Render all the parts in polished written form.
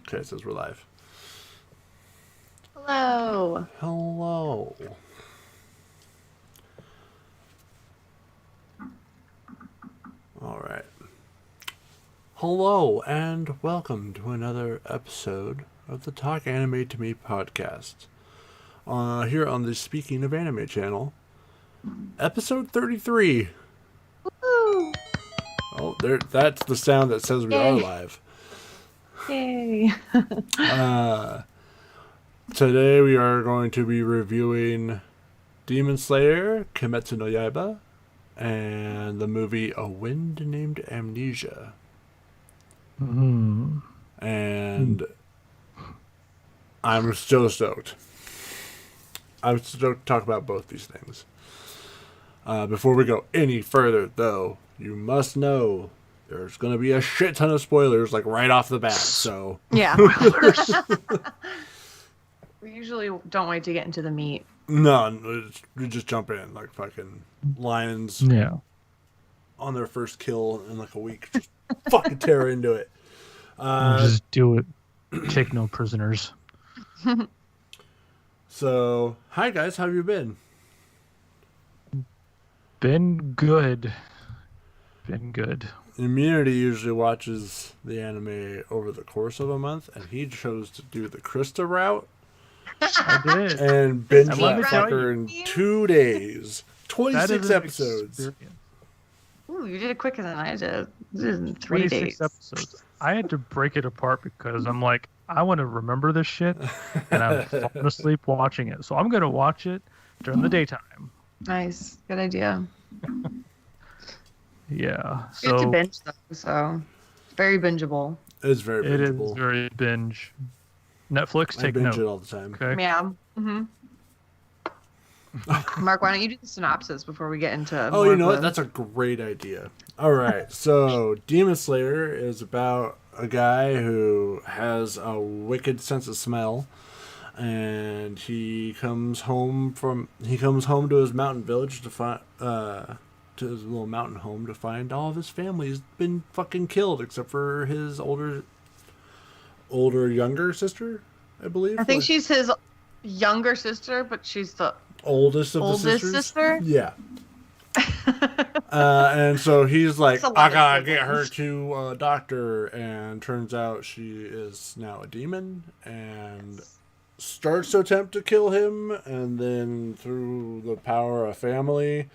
Okay, it says we're live. Hello. Hello. All right. Hello and welcome to another episode of the Talk Anime to Me podcast. Here on the Speaking of Anime channel, episode 33. Woo. Oh, that's the sound that says we are live. Yay. Today we are going to be reviewing Demon Slayer, Kimetsu No Yaiba, and the movie A Wind Named Amnesia. Mm-hmm. And I'm so stoked. I'm stoked to talk about both these things. Before we go any further, though, you must know there's going to be a shit ton of spoilers, like right off the bat. So Yeah. We usually don't wait to get into the meat. no, we just jump in like fucking lions. Yeah. On their first kill in like a week, just fucking tear into it. Just do it. Take no prisoners. So, hi guys, how have you been? Been good. Been good. Immunity usually watches the anime over the course of a month, and he chose to do the Krista route I did. and binge And let that me tell fucker you, in 2 days. That 26 is an episodes. experience. Ooh, you did it quicker than I did. This is in 3 26 days. episodes. I had to break it apart because I'm like, I want to remember this shit, and I'm falling asleep watching it. So I'm going to watch it during the daytime. Nice. Good idea. Yeah. Good to So binge though, so very bingeable. It's very it is bingeable. very binge. Netflix, I take binge note. it all the time. Okay. Yeah. Mm-hmm. Marc, why don't you do the synopsis before we get into Oh, more you of know what? the- That's a great idea. All right. So, Demon Slayer is about a guy who has a wicked sense of smell, and he comes home to his mountain village to find to his little mountain home to find all of his family's been fucking killed except for his older younger sister, I believe. I think Like, she's his younger sister, but she's the oldest of oldest the sisters. sister? Yeah. And so he's like, That's a lot I of gotta get her siblings. to a doctor, and turns out she is now a demon and starts to attempt to kill him, and then through the power of family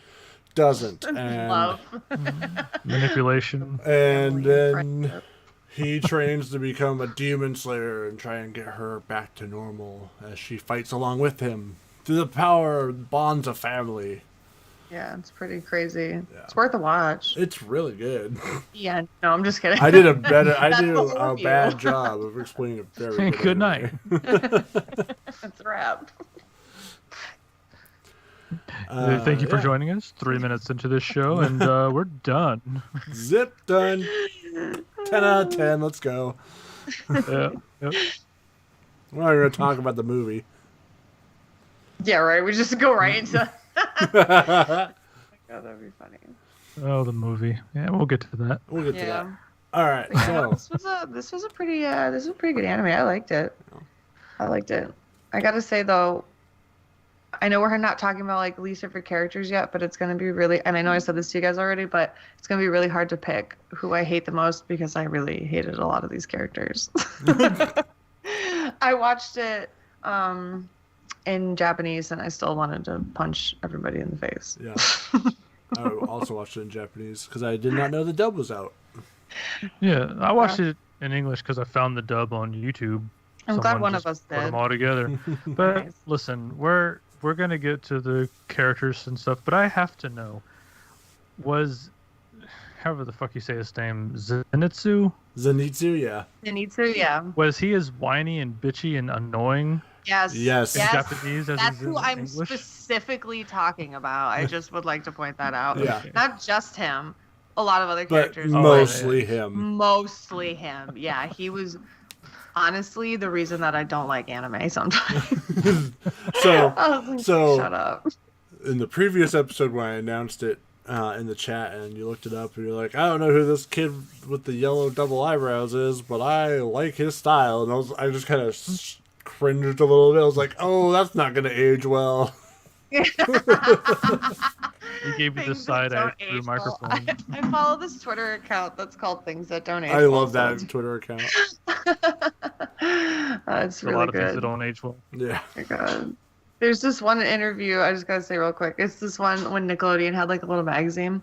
doesn't, and Love. Manipulation. and Family then friendship. he trains to become a demon slayer and try and get her back to normal as she fights along with him through the power of bonds of family. Yeah, it's pretty crazy. Yeah. It's worth a watch. It's really good. Yeah, no, I'm just kidding. I did a better. I That's do the whole a review. bad job of explaining it very good. Good night. That's a wrap. Thank you for yeah. joining us. 3 minutes into this show, and we're done. Zip done. 10 out of 10. Let's go. Yeah, yep. We're not going to talk about the movie. Yeah, right. We just go right into. Oh, that'd be funny. Oh, the movie. Yeah, we'll get to that. We'll get to that. Yeah. All right. But yeah, So this was a pretty good anime. I liked it. I gotta say though, I know we're not talking about like least favorite characters yet, but it's gonna be really. And I know I said this to you guys already, but it's gonna be really hard to pick who I hate the most because I really hated a lot of these characters. I watched it in Japanese, and I still wanted to punch everybody in the face. yeah. I also watched it in Japanese because I did not know the dub was out. Yeah, I watched it in English because I found the dub on YouTube. I'm glad Someone one of just us put them did. all together. But Nice. listen, we're gonna get to the characters and stuff, but I have to know, was however the fuck you say his name, Zenitsu? Zenitsu, yeah. Zenitsu, yeah. Was he as whiny and bitchy and annoying Yes. Yes. in Yes. Japanese as That's he is who in I'm English? specifically talking about. I just would like to point that out. Yeah. Not just him, a lot of other But characters. mostly him. Mostly him. Yeah, he was honestly the reason that I don't like anime sometimes. So, I was like, so- shut up. in the previous episode when I announced it, in the chat, and you looked it up, and you're like, I don't know who this kid with the yellow double eyebrows is, but I like his style. And I just kind of cringed a little bit. I was like, oh, that's not going to age well. He gave me the side eye through microphone. I follow this Twitter account that's called Things That Don't Age I Well. love that Twitter account. It's really a lot of good. things that don't age well. Yeah. Oh my God. There's this one interview, I just gotta say real quick. It's this one when Nickelodeon had like a little magazine.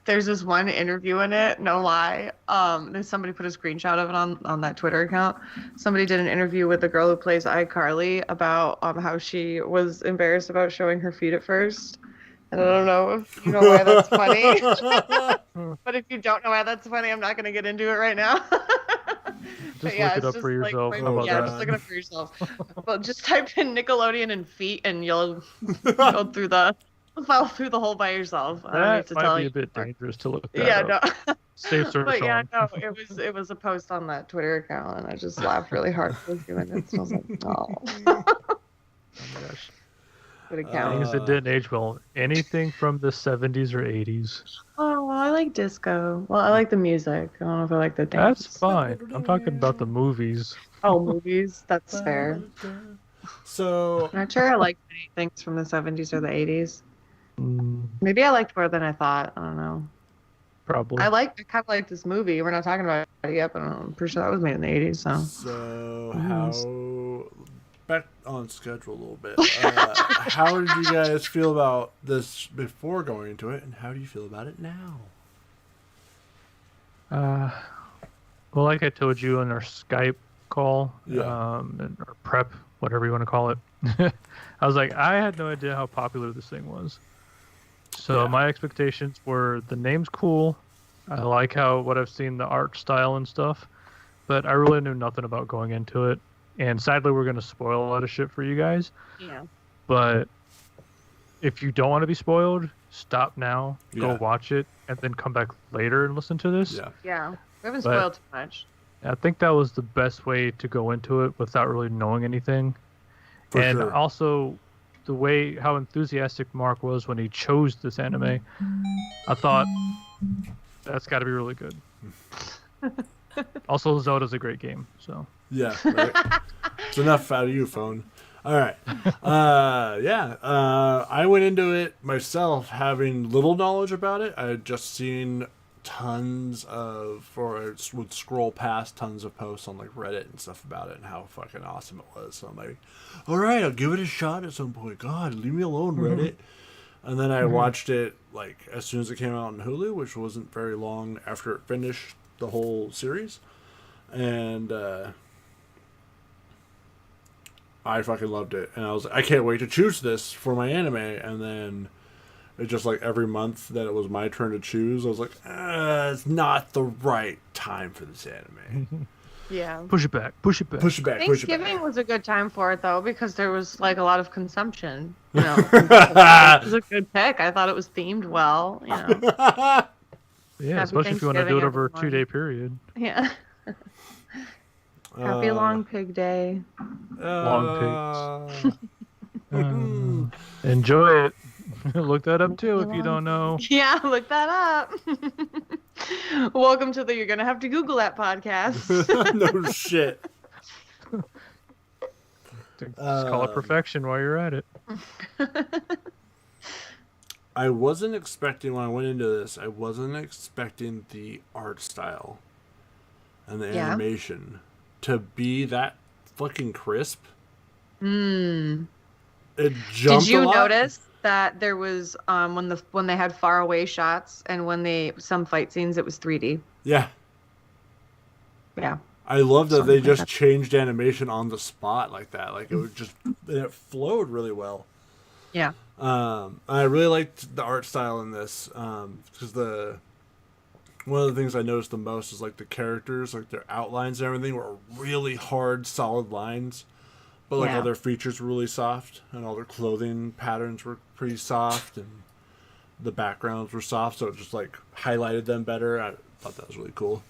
There's this one interview in it, no lie. Then somebody put a screenshot of it on that Twitter account. Somebody did an interview with the girl who plays iCarly about how she was embarrassed about showing her feet at first. And I don't know if you know why that's funny. But if you don't know why that's funny, I'm not gonna get into it right now. Just look it up for yourself. How about yeah, that? just look it up for yourself. But just type in Nickelodeon and feet, and you'll go through the whole by yourself. I don't need That to might tell be you a bit more. dangerous to look that Yeah, up. no. Safe search But yeah, on. no, it was a post on that Twitter account, and I just laughed really hard for a few minutes. I was like, oh. Oh my gosh. Good account. Things that didn't age well. Anything from the 70s or 80s. Oh, well, I like disco. Well, I like the music. I don't know if I like the dance. That's fine. I'm talking about the movies. Oh, movies. That's fair. So, I'm not sure I like many things from the 70s or the 80s. Mm, Maybe I liked more than I thought. I don't know. probably. I kind of like this movie. We're not talking about it yet, but I'm pretty sure that was made in the 80s. So how back on schedule a little bit. How did you guys feel about this before going into it, and how do you feel about it now? Well, like I told you in our Skype call, Yeah. or prep, whatever you want to call it, I was like, I had no idea how popular this thing was. So Yeah. my expectations were the name's cool. I like what I've seen, the art style and stuff, but I really knew nothing about going into it. And sadly, we're going to spoil a lot of shit for you guys. yeah. But if you don't want to be spoiled, stop now, go Yeah. watch it, and then come back later and listen to this. Yeah. Yeah. We haven't But- spoiled too much. I think that was the best way to go into it without really knowing anything. For And sure. also, how enthusiastic Marc was when he chose this anime, I thought that's got to be really good. Also, Zelda's a great game, so. Yeah, right. It's enough out of you, phone. All right. I went into it myself having little knowledge about it. I had just seen would scroll past tons of posts on like Reddit and stuff about it and how fucking awesome it was. So I'm like, all right, I'll give it a shot at some point. God, leave me alone, Reddit. And then I watched it like as soon as it came out on Hulu, which wasn't very long after it finished the whole series. And I fucking loved it. And I was like, I can't wait to choose this for my anime. And then it just like every month that it was my turn to choose, I was like, it's not the right time for this anime. Yeah. Push it back, push it back. Push it back, push it Thanksgiving back. was a good time for it though because there was like a lot of consumption. You know, it was a good pick. I thought it was themed well. You know, Yeah, Happy especially if you want to do it Thanksgiving, over a everyone. 2-day period. yeah. Happy Long Pig Day. Long Enjoy it. Look that up too if you don't know. Yeah, look that up. Welcome to the You're Gonna Have to Google That podcast. No shit. Just call it perfection while you're at it. I wasn't expecting, when I went into this, I wasn't expecting the art style and the Yeah. animation to be that fucking crisp. Hmm. It jumped Did you a lot. notice that there was when they had far away shots and when some fight scenes it was 3D? Yeah. Yeah. I love that Something they like just that. changed animation on the spot like that. Like it was just, and it flowed really well. Yeah. I really liked the art style in this because one of the things I noticed the most is like the characters, like their outlines and everything were really hard, solid lines, but like Yeah. all their features were really soft, and all their clothing patterns were pretty soft, and the backgrounds were soft, so it just like highlighted them better. I thought that was really cool.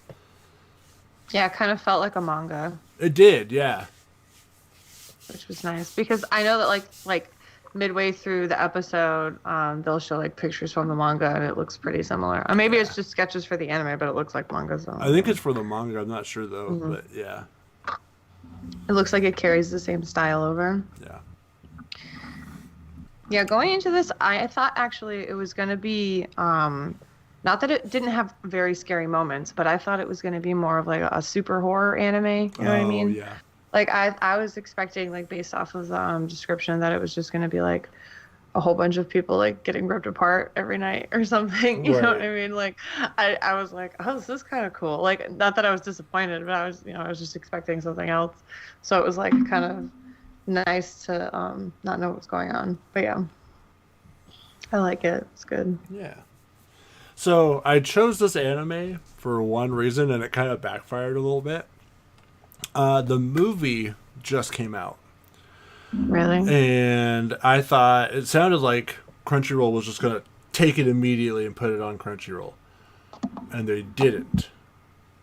Yeah, it kind of felt like a manga, It did, yeah. which was nice because I know that like midway through the episode, they'll show like pictures from the manga, and it looks pretty similar. Or maybe it's just sketches for the anime, but it looks like manga. So I think it's for the manga. I'm not sure though, but yeah. it looks like it carries the same style over. Yeah. Yeah, going into this, I thought actually it was going to be, not that it didn't have very scary moments, but I thought it was going to be more of like a super horror anime. You know what I mean? Yeah. Like I was expecting, like based off of the description, that it was just going to be like a whole bunch of people like getting ripped apart every night or something. You know what I mean? Like I was like, oh, this is kind of cool. Like, not that I was disappointed, but I was just expecting something else. So it was like kind of nice to not know what's going on. But yeah, I like it. It's good. Yeah. So I chose this anime for one reason, and it kind of backfired a little bit. The movie just came out. Really? And I thought it sounded like Crunchyroll was just going to take it immediately and put it on Crunchyroll. And they didn't.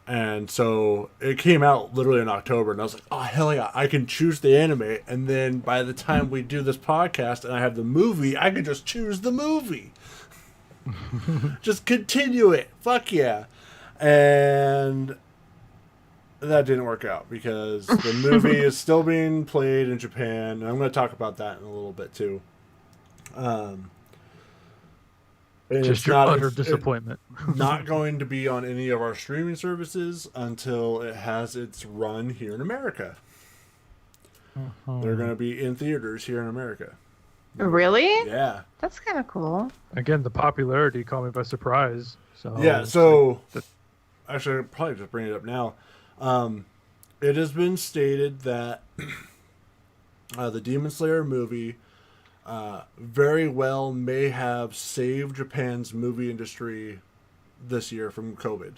And so it came out literally in October, and I was like, oh, hell yeah, I can choose the anime. And then by the time we do this podcast and I have the movie, I can just choose the movie. Just continue it. Fuck yeah. And that didn't work out because the movie is still being played in Japan, and I'm going to talk about that in a little bit too. Just your utter disappointment. Not going to be on any of our streaming services until it has its run here in America. They're going to be in theaters here in America. Really? Yeah. That's kind of cool. Again, the popularity caught me by surprise. So yeah, so actually, I'll probably just bring it up now. It has been stated that the Demon Slayer movie very well may have saved Japan's movie industry this year from COVID.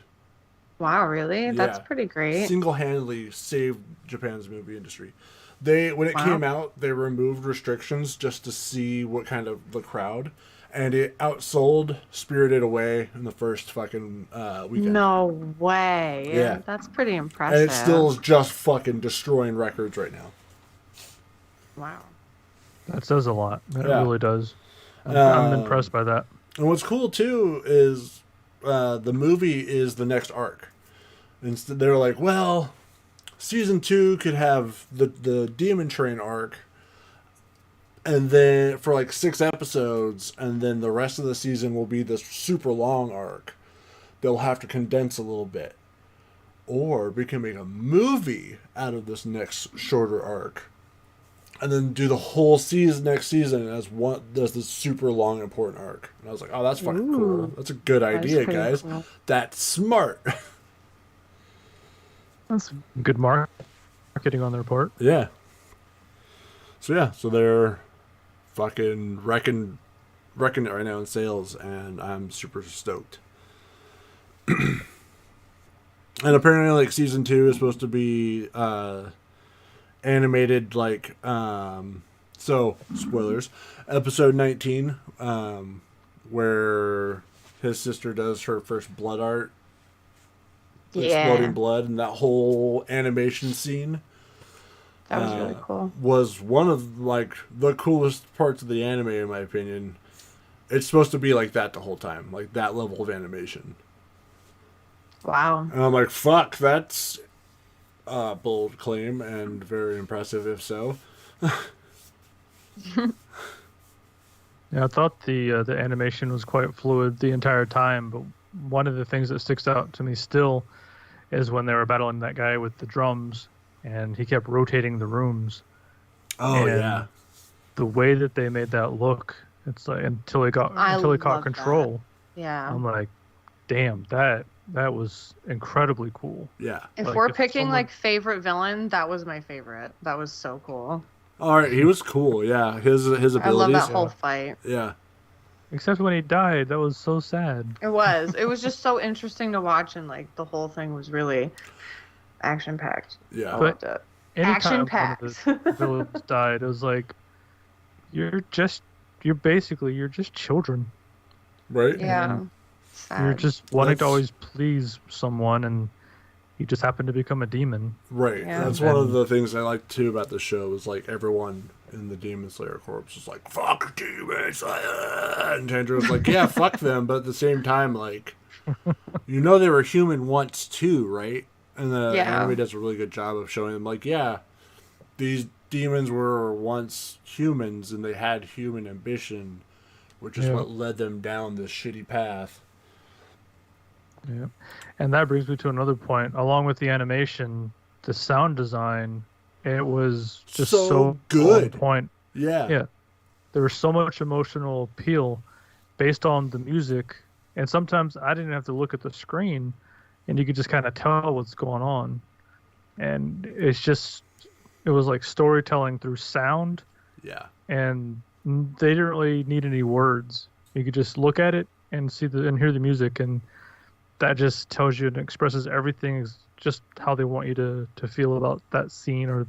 Wow, really? Yeah. That's pretty great. Single-handedly saved Japan's movie industry. When it came out, they removed restrictions just to see what kind of the crowd, and it outsold Spirited Away in the first fucking weekend. No way. Yeah. That's pretty impressive. And it still is just fucking destroying records right now. Wow. That says a lot. It Yeah. really does. I'm impressed by that. And what's cool too is the movie is the next arc. Instead, they're like, well, season 2 could have the Demon Train arc, and then for like 6 episodes, and then the rest of the season will be this super long arc. They'll have to condense a little bit. Or we can make a movie out of this next shorter arc, and then do the whole next season as this super long important arc. And I was like, oh, that's fucking cool. That's a good idea, guys. Cool. That's smart. That's good marketing on their part. Yeah. So they're fucking wrecking it right now in sales, and I'm super stoked. And apparently, like, season 2 is supposed to be animated, like, so spoilers, episode 19, where his sister does her first blood art, exploding blood, and that whole animation scene. That was really cool. Was one of, like, the coolest parts of the anime, in my opinion. It's supposed to be like that the whole time, like that level of animation. Wow. And I'm like, fuck, that's a bold claim and very impressive if so. Yeah, I thought the animation was quite fluid the entire time, but one of the things that sticks out to me still is when they were battling that guy with the drums, and he kept rotating the rooms. Oh, and yeah. the way that they made that look, it's like until he caught control. That. Yeah. I'm like, damn, that was incredibly cool. Yeah. If we're picking like favorite villain, that was my favorite. That was so cool. All right, he was cool. Yeah, his abilities. I love that whole fight. Yeah. Except when he died, that was so sad. It was. It was just so interesting to watch, and like the whole thing was really action packed. Yeah. I loved it. Action packed. The villains died, it was like, you're just children. Right? Yeah. You're just wanting to always please someone, and you just happen to become a demon. Right. Yeah. That's one of the things I like too about the show is like everyone And the Demon Slayer corpse is like, fuck Demon Slayer! And Tanjiro's like, yeah, fuck them, but at the same time, like, you know they were human once too, right? And the anime does a really good job of showing them, like, yeah, these demons were once humans and they had human ambition, which is what led them down this shitty path. Yeah. And that brings me to another point. Along with the animation, the sound design, it was just so good. on point. Yeah. Yeah. There was so much emotional appeal based on the music. And sometimes I didn't have to look at the screen and you could just kind of tell what's going on. And it was like storytelling through sound. Yeah. And they didn't really need any words. You could just look at it and and hear the music, and that just tells you and expresses everything just how they want you to feel about that scene or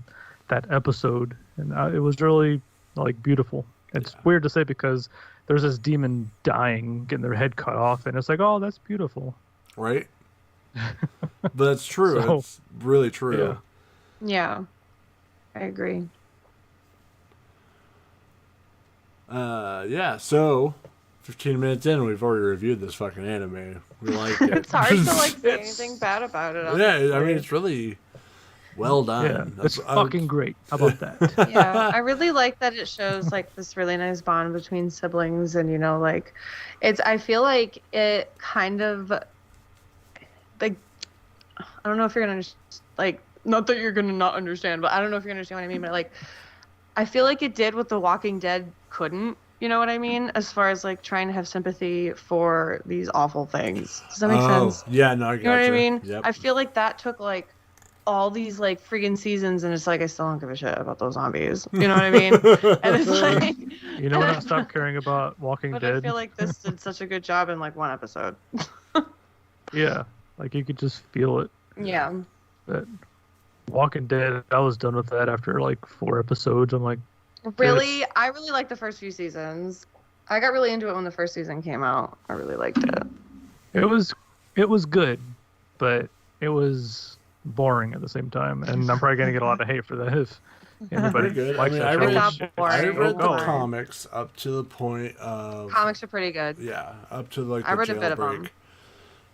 that episode. And it was really like beautiful. It's weird to say because there's this demon dying, getting their head cut off, and it's like, oh, that's beautiful. Right? But it's true. So, it's really true. Yeah. I agree. So 15 minutes in, we've already reviewed this fucking anime. We liked it. It's hard to like say anything bad about it. Yeah, I mean, it's really well done. Yeah, it's fucking great. How about that? Yeah, I really like that it shows like this really nice bond between siblings, and like, I feel like it kind of like, I don't know if you're gonna like, not that you're gonna not understand, but I don't know if you're gonna understand what I mean, but like, I feel like it did what The Walking Dead couldn't. You know what I mean? As far as like trying to have sympathy for these awful things. Does that make sense? Yeah, no, I got you. Know what I mean? Yep. I feel like that took like all these like friggin' seasons, and it's like I still don't give a shit about those zombies. You know what I mean? And it's like, you know when I stopped caring about Walking but Dead? I feel like this did such a good job in like one episode. Yeah, like you could just feel it. Yeah. That Walking Dead, I was done with that after like 4 episodes. I'm like, really, I really liked the first few seasons. I got really into it when the first season came out. I really liked it. It was good, but it was boring at the same time, and I'm probably gonna get a lot of hate for that if anybody Good. likes I that read, show. I read the boring. comics up to the point of Comics are pretty good. Yeah, up to like the I read a bit of them. jailbreak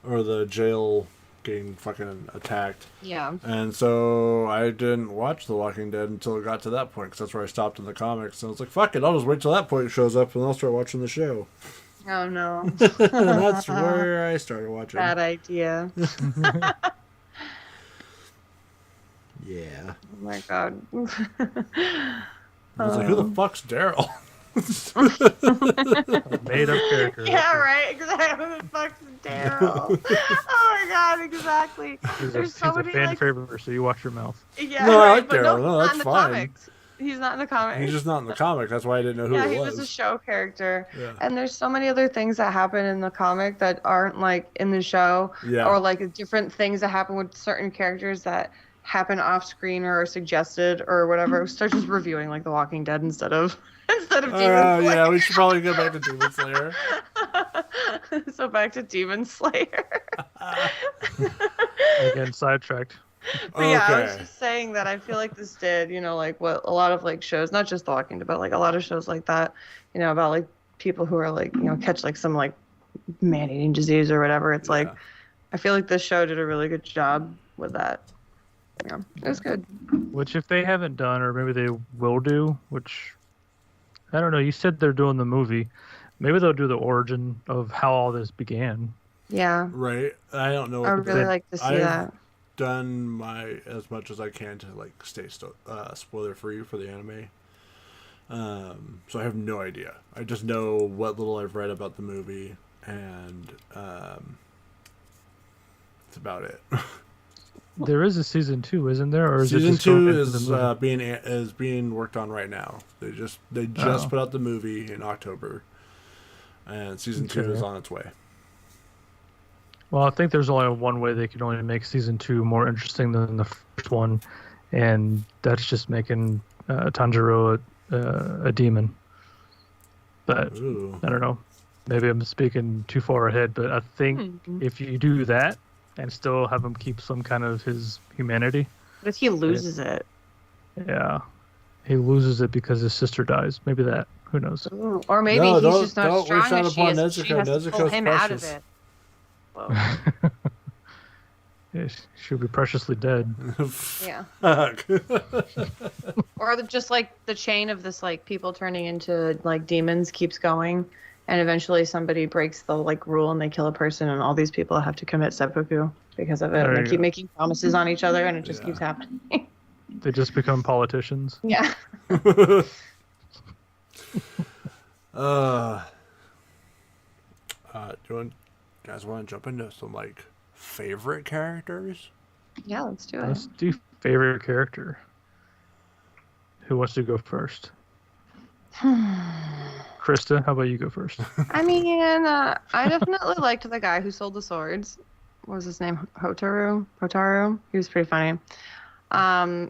or the jail getting fucking attacked. Yeah. And so I didn't watch The Walking Dead until it got to that point, because that's where I stopped in the comics. And I was like, fuck it, I'll just wait till that point shows up and I'll start watching the show. Oh no. And that's where I started watching. Bad idea. Yeah. Oh my god. I was like, who the fuck's Daryl? Made up character. Yeah, right. Exactly. Who the fuck's Daryl? Oh my god, exactly. He's There's a so many fan like. favorite, so you watch your mouth. Yeah, No, I right, like but Daryl. no, No, not that's in the fine. comics. He's not in the comics. He's just not in the comic. That's why I didn't know who yeah, it he was. was a show character. Yeah. And there's so many other things that happen in the comic that aren't like in the show. Yeah. Or like different things that happen with certain characters that happen off screen or are suggested or whatever. Start just reviewing like The Walking Dead instead of Demon Slayer. Yeah, we should probably go back to Demon Slayer. So back to Demon Slayer. Again, sidetracked. But yeah, I was just saying that I feel like this did, like what a lot of like shows, not just The Walking Dead, but like a lot of shows like that, about like people who are like, catch like some like man-eating disease or whatever. It's like, I feel like this show did a really good job with that. Yeah, it was good. Which if they haven't done, or maybe they will do, which I don't know. You said they're doing the movie. Maybe they'll do the origin of how all this began. Yeah. Right. I don't know. I would really like to see that. Done as much as I can to like stay spoiler free for the anime. So I have no idea. I just know what little I've read about the movie, and that's about it. There is a season 2, isn't there? Or is season it just 2 is being worked on right now. They just put out the movie in October, and season 2 is on its way. Well, I think there's only one way they can only make season 2 more interesting than the first one, and that's just making Tanjiro a demon. But Ooh. I don't know. Maybe I'm speaking too far ahead, but I think if you do that and still have him keep some kind of his humanity. But he loses it. Yeah. he loses it because his sister dies. Maybe that. Who knows? Ooh, or maybe No, he's don't- just not don't strong wish that as she upon is. She Nezuko. has to pull Nezuko's him out of precious. it. Whoa. Yeah, she'll be preciously dead. Yeah. Fuck. Or just like the chain of this like people turning into like demons keeps going, and eventually somebody breaks the like rule and they kill a person, and all these people have to commit seppuku because of it. There And you they keep go. making promises on each other, and it just Yeah. keeps happening. They just become politicians. Yeah. Do you guys want to jump into some like favorite characters? Yeah, let's do it. Let's do favorite character. Who wants to go first? Krista, how about you go first? I mean, I definitely liked the guy who sold the swords. What was his name? Hotaru. He was pretty funny.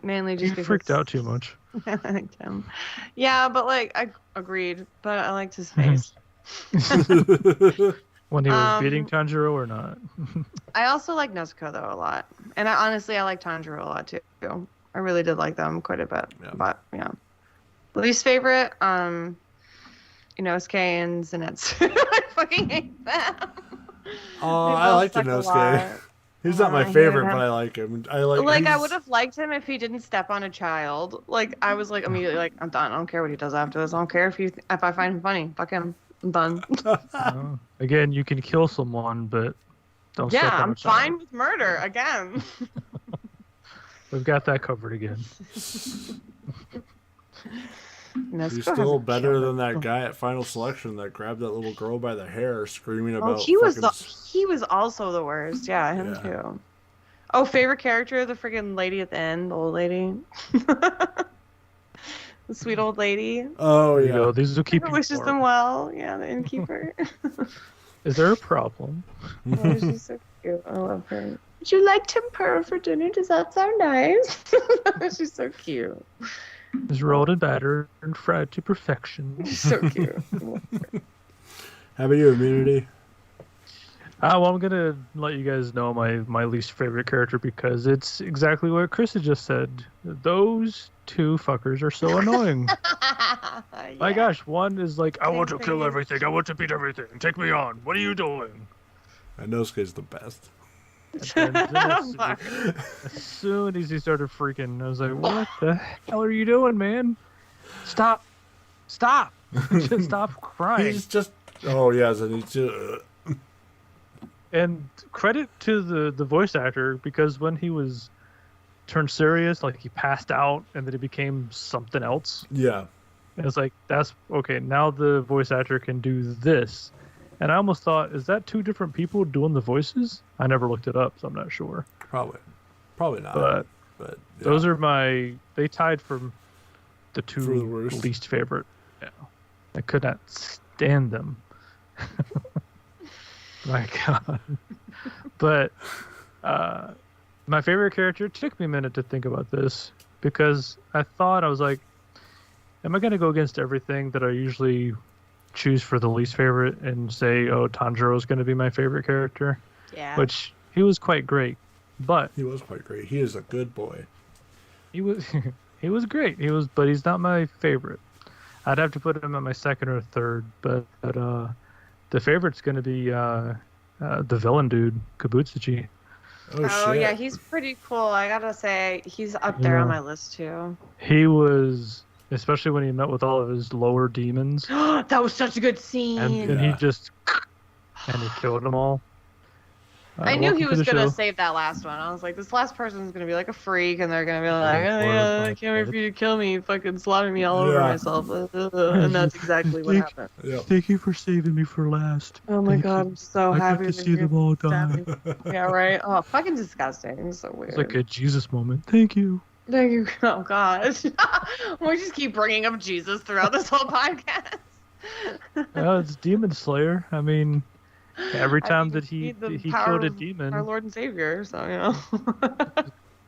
Mainly You just because freaked out too much. I liked him. Yeah, but like I agreed, but I liked his face. When he was beating Tanjiro or not? I also like Nezuko though a lot, and I like Tanjiro a lot too. I really did like them quite a bit. Yeah. But yeah, least favorite, Inosuke and Zenitsu. I fucking hate them. Oh, They I both like suck a Inosuke. lot. He's not my I favorite, hate but him. I like him. I like. Like I he's- would have liked him if he didn't step on a child. Like I was like immediately like I'm done. I don't care what he does after this. I don't care if I find him funny. Fuck him. I'm done. Again, you can kill someone, but don't step Yeah, on I'm a child. fine with murder again. We've got that covered again. He's still better than that guy at Final Selection that grabbed that little girl by the hair, screaming about. Oh, he was fucking he was also the worst. Yeah, him Yeah. too. Oh, favorite character, the freaking lady at the end, the old lady. The sweet old lady. Oh There you go. yeah. These will keep Who you wishes them warm. well. Yeah, the innkeeper. Is there a problem? Oh, she's so cute. I love her. Would you like tempura for dinner? Does that sound nice? She's so cute. It's rolled and battered and fried to perfection. She's so cute. How about you, Immunity? Well, I'm gonna let you guys know my least favorite character because it's exactly what Krista just said. Those two fuckers are so annoying. My gosh, one is like, I want to kill everything, I want to beat everything, take me on. What are you doing? Inosuke's the best. And then as soon as he started freaking, I was like, what the hell are you doing, man? Stop. Just stop crying. He's just. Oh yeah, Zenitsu. And credit to the voice actor because when he was turned serious, like he passed out and then he became something else. Yeah. And it's like, that's okay. Now the voice actor can do this. And I almost thought, is that two different people doing the voices? I never looked it up, so I'm not sure. Probably not. But yeah. those are they tied for the For the two worst. least favorite. Yeah. I could not stand them. My God. But my favorite character, it took me a minute to think about this because I was like, am I going to go against everything that I usually choose for the least favorite and say, oh, Tanjiro is going to be my favorite character? Yeah. Which he was quite great, but He was quite great. He is a good boy. he was he was great. But he's not my favorite. I'd have to put him at my second or third, but the favorite's going to be the villain dude, Kabutsuchi. Oh Shit. yeah, he's pretty cool. I gotta say, he's up there on Yeah. my list too. He was, especially when he met with all of his lower demons, That was such a good scene. and he just and he killed them all. I knew he welcome to was the gonna show. save that last one. I was like, this last person's gonna be like a freak, and they're gonna be like, oh, yeah, I can't wait for you to kill me, fucking slaughter me all over Yeah. myself, and that's exactly what happened. Yeah. Thank you for saving me for last. Oh my Thank god, you. I'm so I happy got to that see you them all stabbed die. me. Yeah, right. Oh, fucking disgusting. It's so weird. It's like a Jesus moment. Thank you. Thank you. Oh gosh, we just keep bringing up Jesus throughout this whole podcast. It's Demon Slayer. I mean, every I time mean, that you he need the he power killed a of demon, Our Lord and Savior, so you know.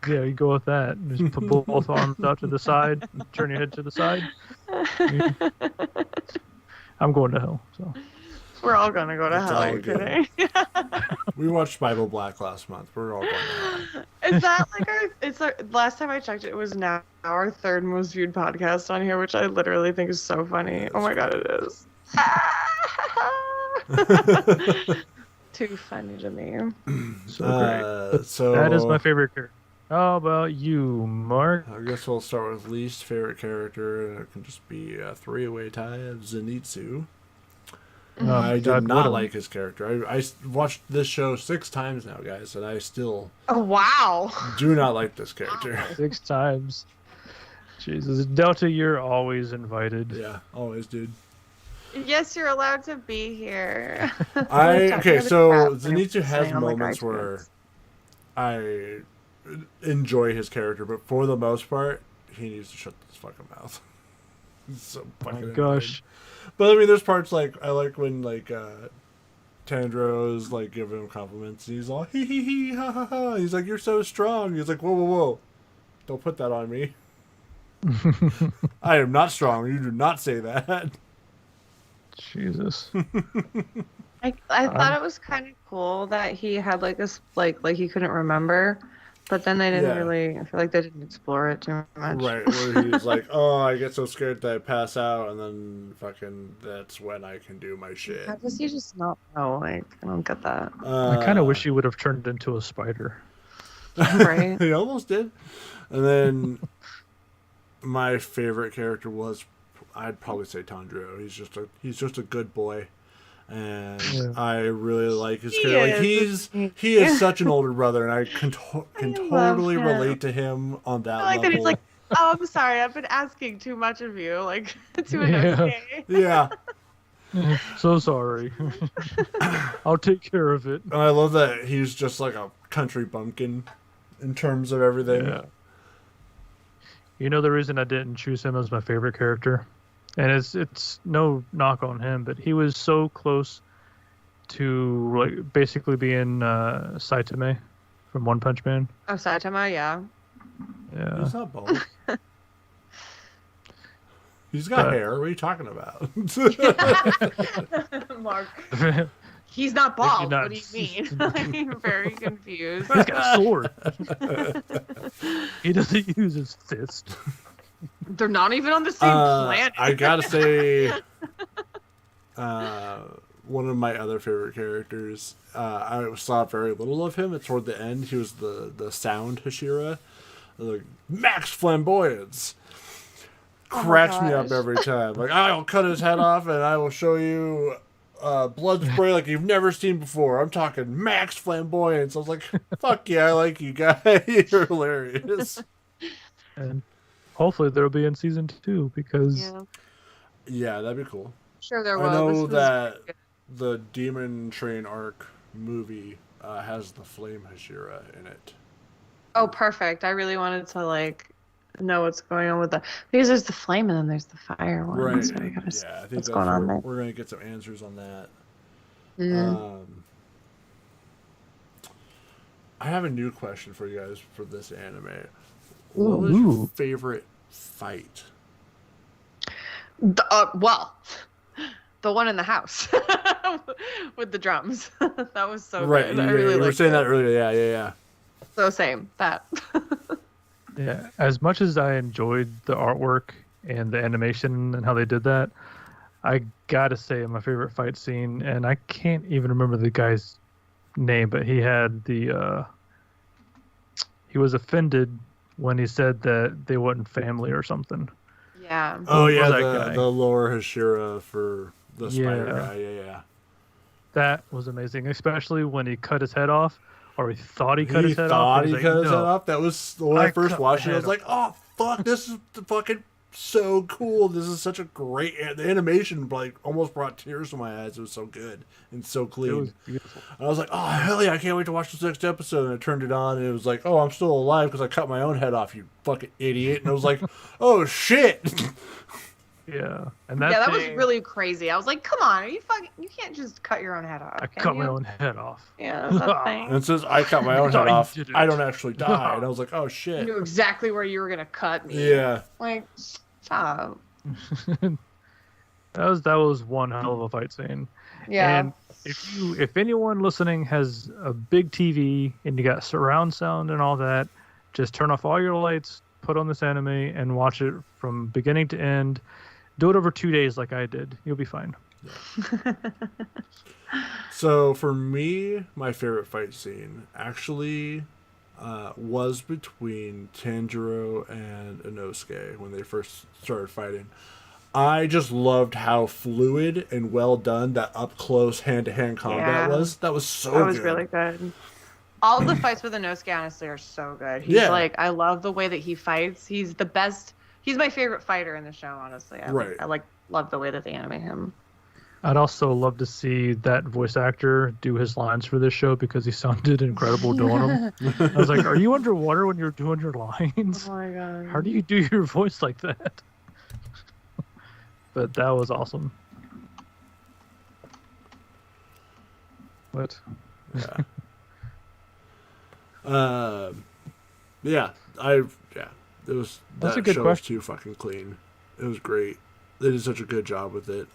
yeah, you go with that. Just put both arms out to the side, and turn your head to the side. I'm going to hell. So We're all gonna go to It's hell. all Are you good. kidding? We watched Bible Black last month. We're all going to hell. Is that like last time I checked it was now our third most viewed podcast on here, which I literally think is so funny. Oh my god, it is. Too funny to me. So great. So That is my favorite character. How about you, Mark? I guess we'll start with least favorite character, and it can just be a three-way tie of Zenitsu. I did not like his character. I watched this show 6 times now, guys, and I still do not like this character. 6 times. Jesus. Delta, you're always invited. Yeah, always, dude. Yes, you're allowed to be here. So Zenitsu has moments where I enjoy his character, but for the most part, he needs to shut his fucking mouth. He's so fucking annoying. Gosh. But I mean, there's parts like I like when Tandro's like giving him compliments, and he's all hee hee hee ha ha ha. He's like, "You're so strong." He's like, "Whoa whoa whoa, don't put that on me. I am not strong. You do not say that." Jesus. I thought it was kind of cool that he had like this like he couldn't remember, but then they didn't really. I feel like they didn't explore it too much. Right, where he's like, "Oh, I get so scared that I pass out, and then fucking that's when I can do my shit." How does he just not know? Like, I don't get that. I kind of wish he would have turned into a spider. Right. He almost did. And then my favorite character was, I'd probably say Tandro. He's just a good boy. And I really like his character. Like, he is such an older brother, and I can totally relate to him on that level. That he's like, "Oh, I'm sorry, I've been asking too much of you, like to an okay." Yeah. So sorry. I'll take care of it. And I love that he's just like a country bumpkin in terms of everything. Yeah. You know the reason I didn't choose him as my favorite character? And it's no knock on him, but he was so close to like basically being Saitama from One Punch Man. Oh, Saitama, yeah. Yeah. He's not bald. He's got hair. What are you talking about? Mark. He's not bald. Not... What do you mean? I'm very confused. He's got a sword. He doesn't use his fist. They're not even on the same planet. I gotta say, one of my other favorite characters, I saw very little of him. Toward the end, he was the sound Hashira. Like, max flamboyance. Cracks me up every time. Like, I'll cut his head off and I will show you blood spray like you've never seen before. I'm talking max flamboyance. I was like, fuck yeah, I like you guys. You're hilarious. And hopefully there'll be in season 2 because... Yeah, that'd be cool. Sure there will. I know that the Demon Train arc movie has the Flame Hashira in it. Oh, perfect. I really wanted to, like, know what's going on with that. Because there's the flame and then there's the fire one. Right. So I gotta see I think what's going on there. We're going to get some answers on that. Mm-hmm. I have a new question for you guys for this anime. What was your favorite fight? Well, the one in the house with the drums. That was so good. I really you were saying it. that earlier. Yeah. So same. That. Yeah. As much as I enjoyed the artwork and the animation and how they did that, I gotta say my favorite fight scene, and I can't even remember the guy's name, but he had he was offended when he said that they wasn't family or something. Yeah. Oh yeah, the lower Hashira for the spider guy. Yeah. That was amazing, especially when he cut his head off, or he thought he cut his head off. Thought he cut his head off. That was when I first watched it. I was like, "Oh fuck, this is fucking so cool! This is such a great." The animation like almost brought tears to my eyes. It was so good and so clean. It was beautiful. I was like, "Oh hell yeah! I can't wait to watch this next episode." And I turned it on, and it was like, "Oh, I'm still alive because I cut my own head off, you fucking idiot!" And I was like, "Oh shit!" Yeah, and that was really crazy. I was like, "Come on, you can't just cut your own head off." I cut my own head off. Yeah, that's that thing. And since I cut my own head off, I don't actually die. And I was like, "Oh shit!" You knew exactly where you were gonna cut me. Yeah. Like, stop. That was one hell of a fight scene, Yeah. And if anyone listening has a big TV and you got surround sound and all that, just turn off all your lights, put on this anime, and watch it from beginning to end. Do it over 2 days like I did. You'll be fine. So for me, my favorite fight scene actually was between Tanjiro and Inosuke when they first started fighting. I just loved how fluid and well done that up close hand to hand combat was. That was so good. That was really good. All of the fights with Inosuke honestly are so good. He's like, I love the way that he fights. He's the best. He's my favorite fighter in the show, honestly. I love the way that they animate him. I'd also love to see that voice actor do his lines for this show because he sounded incredible doing them. I was like, are you underwater when you're doing your lines? Oh my god. How do you do your voice like that? But that was awesome. What? Yeah. It was. That's that a good show question. was too fucking clean. It was great. They did such a good job with it.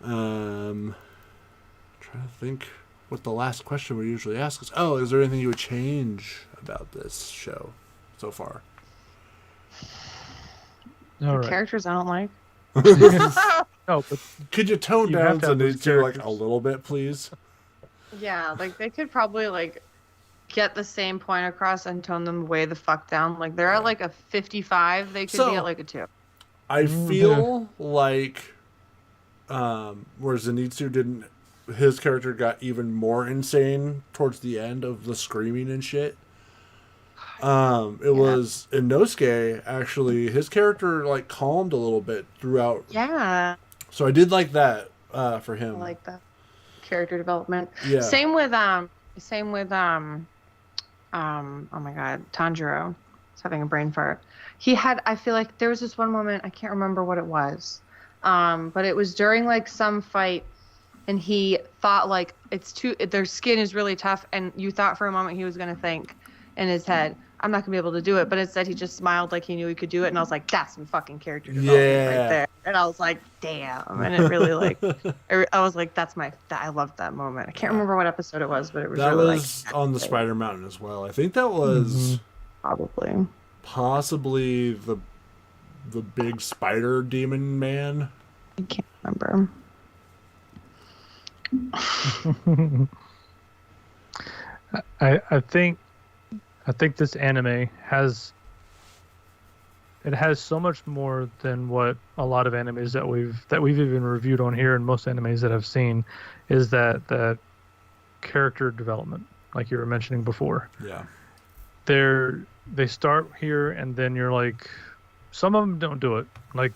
Trying to think what the last question we usually ask is. Oh, is there anything you would change about this show so far? All right. Characters I don't like. No, but Could you tone You down have to have those Zenitsu like a characters. little bit, please? Yeah, like they could probably like get the same point across and tone them way the fuck down. Like they're at like a 55, they could So- be at like a 2. I feel like where Zenitsu didn't, his character got even more insane towards the end of the screaming and shit. It was Inosuke, actually, his character like calmed a little bit throughout. Yeah, So I did like that for him. I like that character development. Yeah. Same with oh my god, Tanjiro. He's having a brain fart. I feel like there was this one moment, I can't remember what it was. But it was during like some fight and he thought like their skin is really tough, and you thought for a moment he was gonna think in his head, I'm not gonna be able to do it, but instead he just smiled like he knew he could do it, and I was like, that's some fucking character development right there. And I was like, damn. And it really like I was like, I loved that moment. I can't remember what episode it was, but it was that really was on the Spider Mountain as well. I think that was probably possibly the big spider demon man. I can't remember. I think this anime has so much more than what a lot of animes that we've even reviewed on here, and most animes that I've seen, is that character development, like you were mentioning before. Yeah. They start here, and then you're like, some of them don't do it. Like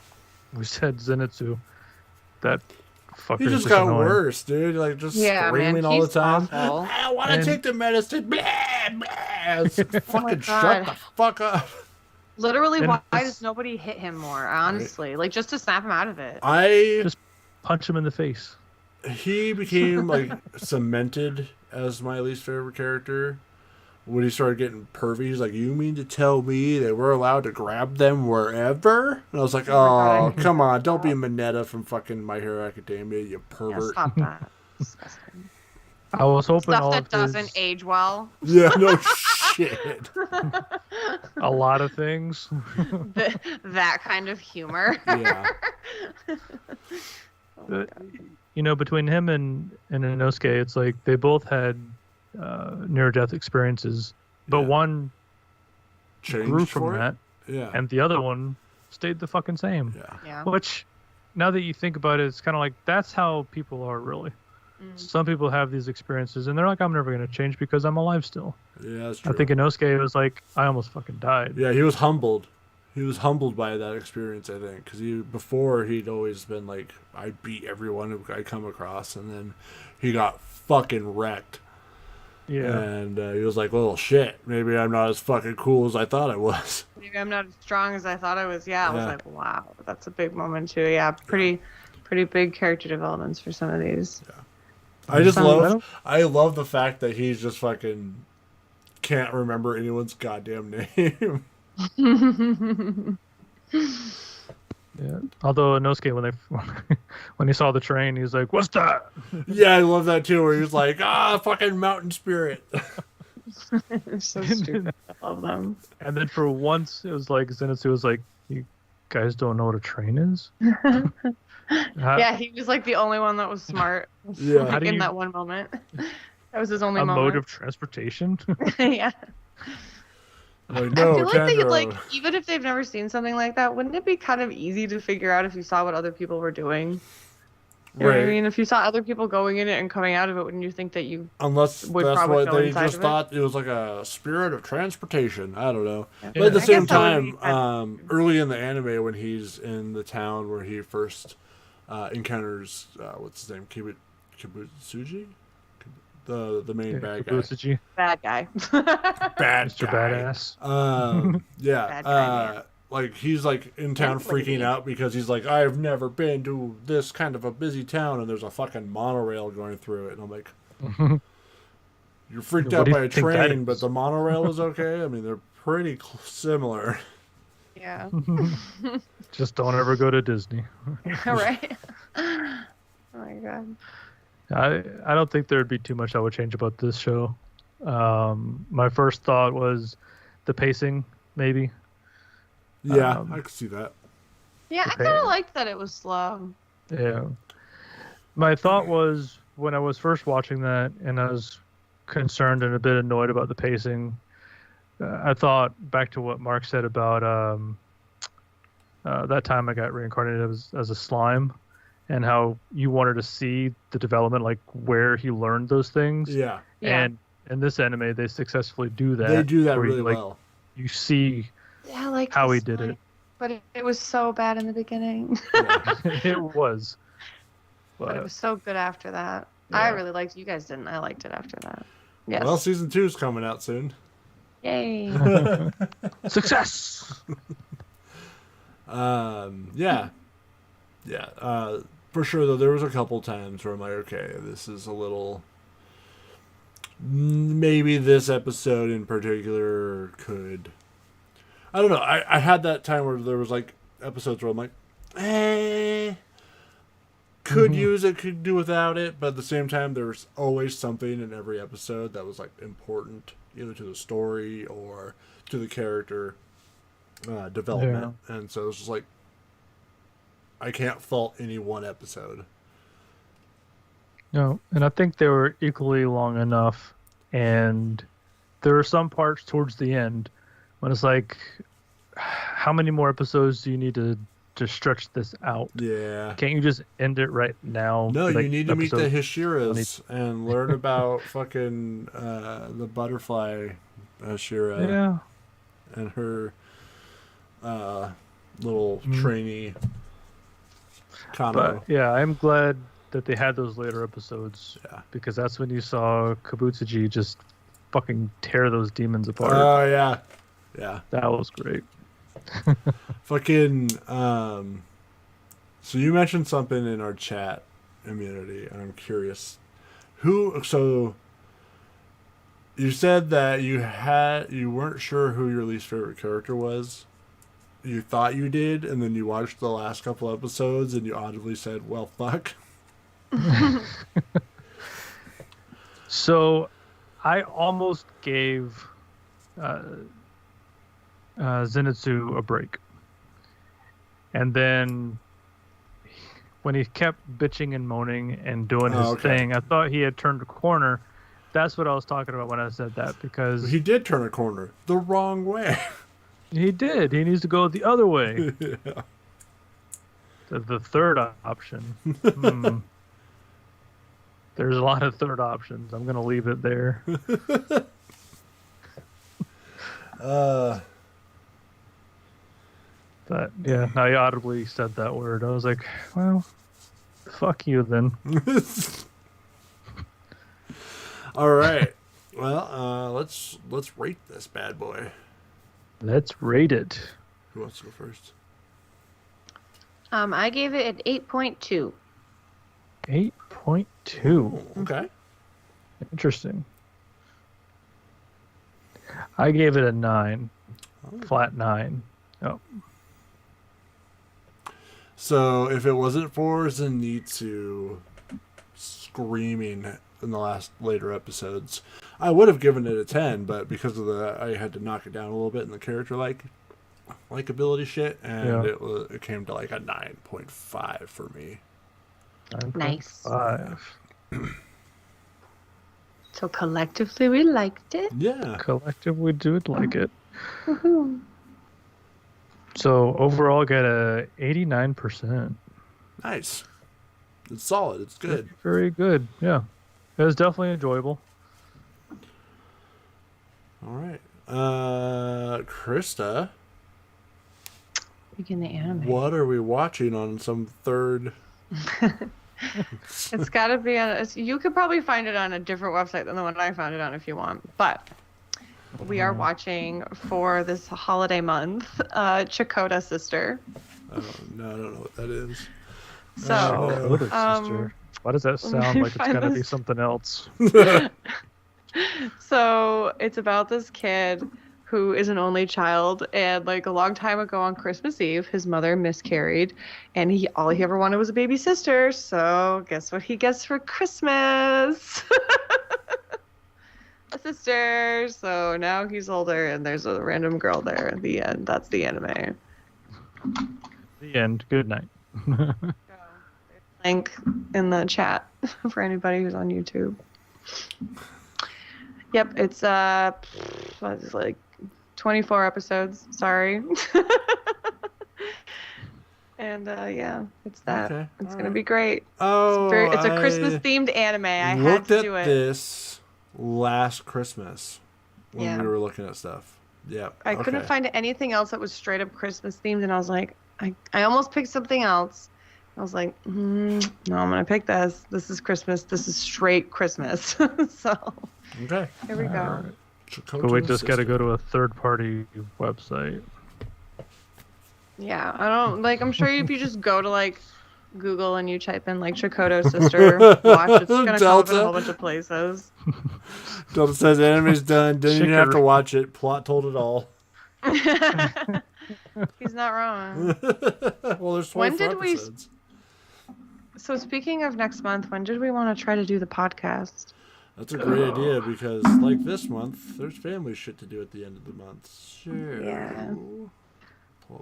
we said, Zenitsu, that fucker. He just got worse, dude. Like just screaming all the time. Awful. I don't want to take the medicine. Blah, blah. It's fucking shut the fuck up. Literally, why does nobody hit him more? Honestly, like just to snap him out of it. Just punch him in the face. He became like cemented as my least favorite character when he started getting pervy. He's like, "You mean to tell me that we're allowed to grab them wherever?" And I was like, "Oh, come on! Don't be Mineta from fucking My Hero Academia, you pervert!" Yeah, stop that. Disgusting. I was hoping Stuff all that of doesn't age well. Yeah, no shit. a lot of things. That kind of humor. Yeah. Between him and Inosuke, it's like they both had near-death experiences, but one Changed grew from for it? that, Yeah. and the other one stayed the fucking same. Yeah. Yeah. Which, now that you think about it, it's kind of like that's how people are really. Some people have these experiences, and they're like, I'm never going to change because I'm alive still. Yeah, that's true. I think Inosuke was like, I almost fucking died. Yeah, he was humbled. He was humbled by that experience, I think, because before he'd always been like, I beat everyone I come across, and then he got fucking wrecked. Yeah. And he was like, well, shit, maybe I'm not as fucking cool as I thought I was. Maybe I'm not as strong as I thought I was. Yeah, I was like, wow, that's a big moment too. Yeah, pretty big character developments for some of these. Yeah. I love the fact that he's just fucking can't remember anyone's goddamn name. Yeah. Although Inosuke, when he saw the train, he was like, "What's that?" Yeah, I love that too. Where he was like, fucking mountain spirit. It's so stupid. I love them. And then for once, it was like Zenitsu was like, "You guys don't know what a train is?" Yeah, he was like the only one that was smart. Yeah. Like, How do in you- that one moment. That was his only A moment. mode of transportation. Yeah. Like, I no, feel like they Tanjiro. like even if they've never seen something like that, wouldn't it be kind of easy to figure out if you saw what other people were doing? You know what I Right. mean? If you saw other people going in it and coming out of it, wouldn't you think that you Unless would that's probably what go they inside just of it? thought it was like a spirit of transportation. I don't know. Yeah. But at the I same guess that would be time, kind early in the anime, when he's in the town where he first encounters what's his name, Kabutsuchi, the main bad guy, Kabutsuchi, bad guy. bad Mr. guy. Badass. Yeah, Bad guy, man. like he's like in town Bad lady. freaking out because he's like, I've never been to this kind of a busy town, and there's a fucking monorail going through it, and I'm like, you're freaked What out do you by a think that train, but is? the monorail is okay. I mean, they're pretty similar. Yeah. Just don't ever go to Disney. Right. Oh my god. I don't think there'd be too much I would change about this show. My first thought was the pacing, maybe. Yeah, I could see that. Yeah, I Japan. kind of liked that it was slow. Yeah. My thought was when I was first watching that and I was concerned and a bit annoyed about the pacing, I thought back to what Marc said about that time I got reincarnated as a slime and how you wanted to see the development, like where he learned those things. Yeah, Yeah. And in this anime, they successfully do that. they do that where you, really like, well. You see Yeah, I liked how he this did one, it. but it was so bad in the beginning. Yeah. It was. But it But was so good after that. I Yeah. really liked. You guys didn't. I liked it after that. Yes. Well, season 2 is coming out soon. Yay. success. Yeah. For sure, though, there was a couple times where I'm like, okay, this is a little. Maybe this episode in particular could. I don't know. I had that time where there was like episodes where I'm like, could use it, could do without it, but at the same time, there's always something in every episode that was like important, either to the story or to the character development, and so it's just like I can't fault any one episode. No, and I think they were equally long enough. And there are some parts towards the end when it's like, how many more episodes do you need to stretch this out? Yeah. Can't you just end it right now? No, like, you need to meet the episode Hashiras and learn about fucking the butterfly Hashira Yeah. and her little trainee Kano. But yeah, I'm glad that they had those later episodes. Yeah. Because that's when you saw Kabutsuchi just fucking tear those demons apart. Oh yeah. Yeah. That was great. Fucking so you mentioned something in our chat immunity, and I'm curious. So you said that you weren't sure who your least favorite character was. You thought you did, and then you watched the last couple episodes and you audibly said, well, fuck. So I almost gave Zenitsu a break. And then when he kept bitching and moaning and doing his thing, I thought he had turned a corner. That's what I was talking about when I said that, because He did turn a corner the wrong way. he did. He needs to go the other way. Yeah. The third option. There's a lot of third options. I'm going to leave it there. But yeah, I audibly said that word. I was like, well, fuck you then. All right. Well, let's rate this bad boy. Let's rate it. Who wants to go first? I gave it an 8.2. 8.2. Okay. Interesting. I gave it a 9. Flat 9. Oh. So if it wasn't for Zenitsu screaming in the later episodes, I would have given it a 10, but because of I had to knock it down a little bit in the character likability shit, and it came to like a 9.5 for me. Nice. 9.5. So collectively, we liked it. Yeah. Collectively, we do like it. Woohoo. So overall, got a 89%. Nice. It's solid. It's good. Very good. Yeah, it was definitely enjoyable. All right. Krista, Begin the anime. what are we watching on some third? It's got to be on. You could probably find it on a different website than the one I found it on if you want. But we are watching for this holiday month, Chakotay Sister. No, I don't know what that is. So, Sister. Why does that sound like it's gonna be something else? So it's about this kid who is an only child, and like a long time ago on Christmas Eve, his mother miscarried, and all he ever wanted was a baby sister. So guess what he gets for Christmas? A sister. So now he's older, and there's a random girl there. At the end, that's the anime. The end. Good night. Link in the chat for anybody who's on YouTube. Yep, it's like 24 episodes. Sorry. And yeah, it's that. Okay, it's gonna be great. Oh, It's a Christmas themed anime. I had looked to at do it. this last Christmas when we were looking at stuff. Yeah. I couldn't find anything else that was straight up Christmas themed, and I was like, I almost picked something else. I was like, no, I'm gonna pick this. This is Christmas. This is straight Christmas. So okay, here we go. But we just got to go to a third-party website. Yeah, I don't like. I'm sure if you just go to like Google and you type in like Chakotay Sister watch, it's gonna come up in a whole bunch of places. Delta says anime's done. Didn't even have to watch it. Plot told it all. He's not wrong. Well, there's 24 episodes. So speaking of next month, when did we want to try to do the podcast? That's a great idea because, like this month, there's family shit to do at the end of the month. Sure. Yeah.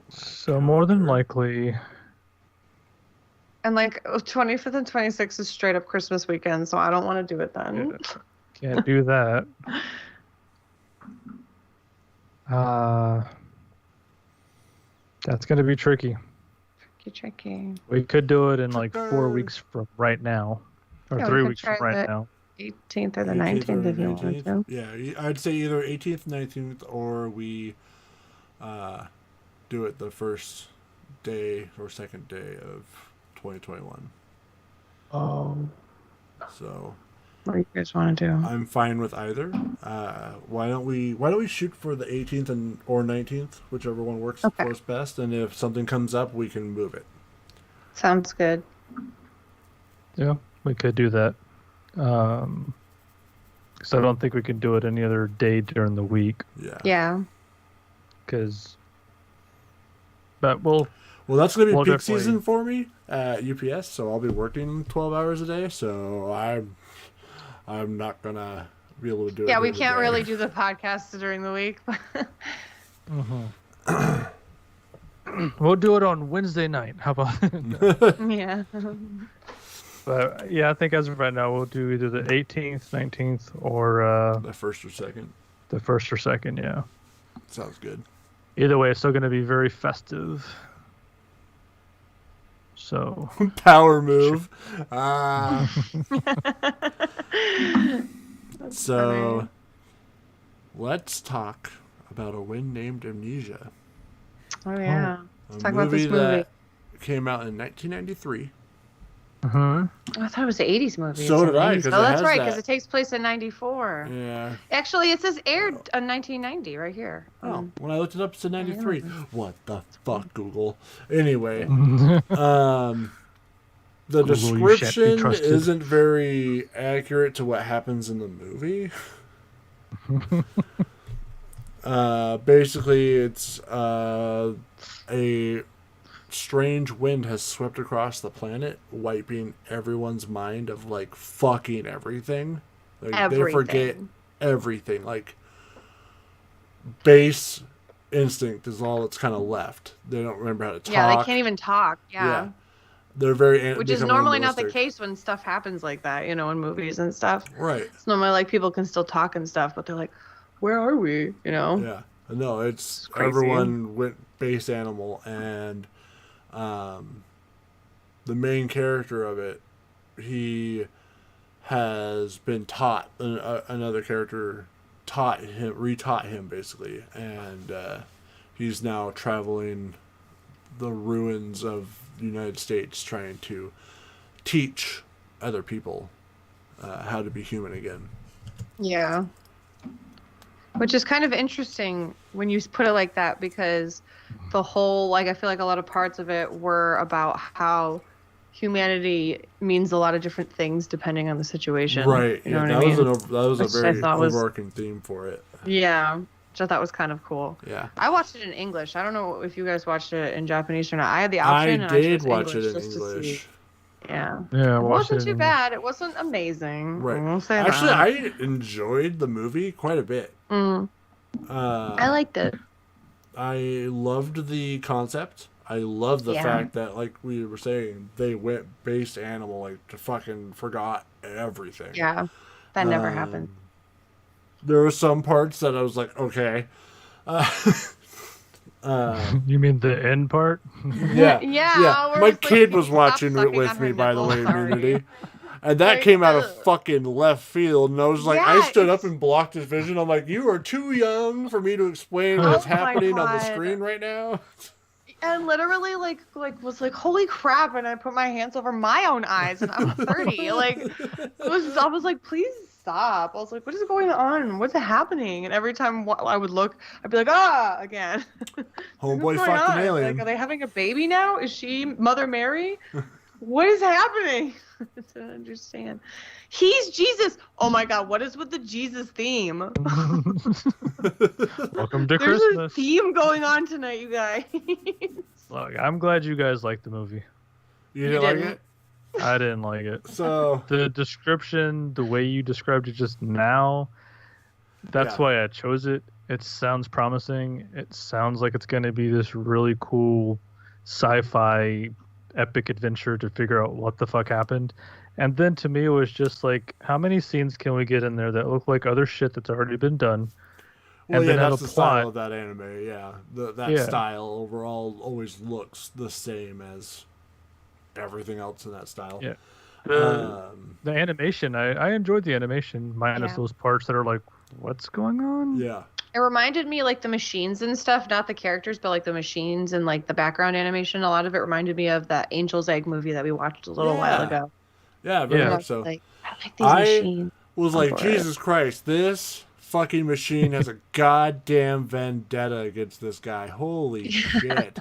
So more than likely. And like 25th and 26th is straight up Christmas weekend, so I don't want to do it then. Can't do that. That's gonna be tricky. Tricky. We could do it in like 4 weeks from right now, or 3 weeks from right now. 18th or the 19th if you wanted to. Yeah, I'd say either 18th, 19th, or we do it the first day or second day of 2021. Oh. So. What do you guys want to do? I'm fine with either. Why don't we shoot for the 18th or 19th, whichever one works for us best, and if something comes up, we can move it. Sounds good. Yeah, we could do that. Because I don't think we can do it any other day during the week. Yeah. Yeah. But well, that's going to be peak season for me at UPS, so I'll be working 12 hours a day, so I'm not going to be able to do it. Yeah, we can't really do the podcast during the week. We'll do it on Wednesday night. How about that? Yeah. But yeah, I think as of right now, we'll do either the 18th, 19th, or the first or second. The first or second, yeah. Sounds good. Either way, it's still going to be very festive. So power move. So funny. Let's talk about A Wind Named Amnesia. Oh yeah. Let's talk movie about this movie. That came out in 1993. Uh-huh. Oh, I thought it was an 80s movie. So did I. Oh, that's right, because it takes place in 94. Yeah. Actually, it says aired in 1990 right here. Oh, when I looked it up, it said 93. What the fuck, Google? Anyway, the Google, description isn't very accurate to what happens in the movie. Basically, it's a strange wind has swept across the planet, wiping everyone's mind of like fucking everything. Like they forget everything. Like base instinct is all that's kind of left. They don't remember how to talk. Yeah, they can't even talk. Yeah. They're very which is normally not the case when stuff happens like that, you know, in movies and stuff. Right. It's normally like people can still talk and stuff, but they're like, where are we? You know? Yeah. No, it's crazy. Everyone went base animal, and the main character of it, he has been taught, another character retaught him basically, and he's now traveling the ruins of the United States trying to teach other people how to be human again. Yeah. Which is kind of interesting when you put it like that, because the whole, like, I feel like a lot of parts of it were about how humanity means a lot of different things depending on the situation. Right. You know that, what I mean? that was a very overarching theme for it. Yeah. Which I thought was kind of cool. Yeah. I watched it in English. I don't know if you guys watched it in Japanese or not. I had the option. I did watch it in English. Yeah. Yeah, it wasn't too bad. It wasn't amazing. Right. I won't say Actually, that. I enjoyed the movie quite a bit. I liked it. I loved the concept. I love the fact that, like we were saying, they went base animal, like, to fucking forgot everything. Yeah. That never happened. There were some parts that I was like, okay. You mean the end part? Yeah. Yeah. My kid was watching it with me, by the way, Immunity. And that came out of fucking left field. And I was like, I stood up and blocked his vision. I'm like, you are too young for me to explain what's happening on the screen right now. And literally, was like, holy crap! And I put my hands over my own eyes, and I'm 30. I was like, please stop. I was like, what is going on? What's happening? And every time I would look, I'd be like, again. Homeboy fucked an alien. Like, are they having a baby now? Is she Mother Mary? What is happening? I don't understand. He's Jesus. Oh my God, what is with the Jesus theme? Welcome to There's Christmas. a theme going on tonight, you guys. Look, I'm glad you guys liked the movie. You didn't like it? I didn't like it. So the description, the way you described it just now, that's why I chose it. It sounds promising. It sounds like it's going to be this really cool sci-fi epic adventure to figure out what the fuck happened. And then to me, it was just like, how many scenes can we get in there that look like other shit that's already been done? Well, and yeah, then that's have the a plot. style of that anime, yeah. That style overall always looks the same as everything else in that style. Yeah. The animation, I enjoyed the animation, minus those parts that are like, what's going on? Yeah. It reminded me, like, the machines and stuff, not the characters, but like the machines and like the background animation. A lot of it reminded me of that Angel's Egg movie that we watched a little while ago. Yeah, very much so. Like, I like these machines. Was like, Jesus Christ, this fucking machine has a goddamn vendetta against this guy. Holy shit.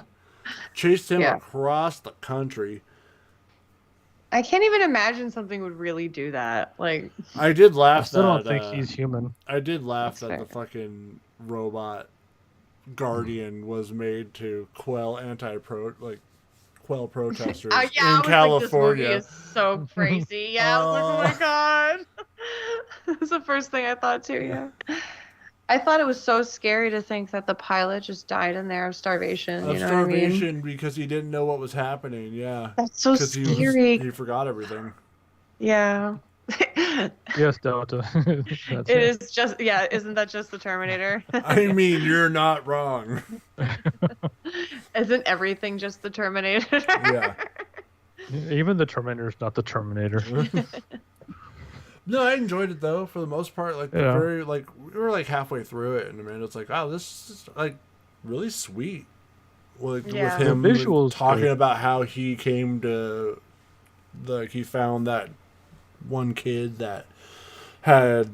Chased him across the country. I can't even imagine something would really do that. Like, I did laugh. I still don't think he's human. I did laugh that the fucking robot guardian was made to quell protesters in California. Like, this movie is so crazy. Yeah, I was like, oh my God. That's the first thing I thought too. Yeah. I thought it was so scary to think that the pilot just died in there of starvation. You know what I mean? Because he didn't know what was happening. Yeah. That's so scary. He forgot everything. Yeah. Yes, Delta. It is just, isn't that just the Terminator? I mean, you're not wrong. Isn't everything just the Terminator? Yeah. Even the Terminator is not the Terminator. No, I enjoyed it though for the most part. Like we were like halfway through it, and Amanda's like, "Oh, this is like really sweet." With him talking about how he came to, he found that one kid that had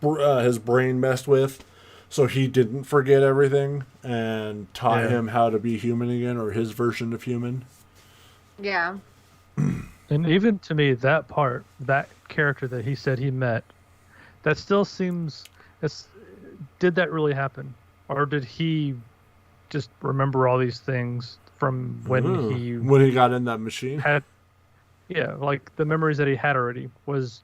his brain messed with, so he didn't forget everything, and taught him how to be human again, or his version of human. Yeah. And even to me, that part, that character that he said he met, that still seems... did that really happen? Or did he just remember all these things from when he got in that machine. had, yeah, like the memories that he had already was.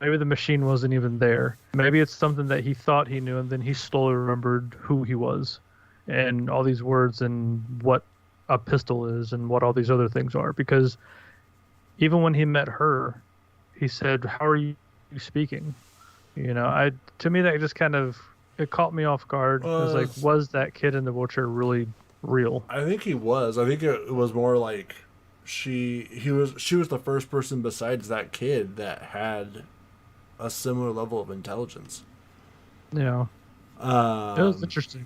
Maybe the machine wasn't even there. Maybe it's something that he thought he knew, and then he slowly remembered who he was, and all these words, and what a pistol is, and what all these other things are. Because even when he met her, he said, "How are you speaking?" You know, to me that just kind of it caught me off guard. It was like, was that kid in the wheelchair really real? I think he was. I think it was more like she was the first person besides that kid that had a similar level of intelligence. Yeah. It was interesting.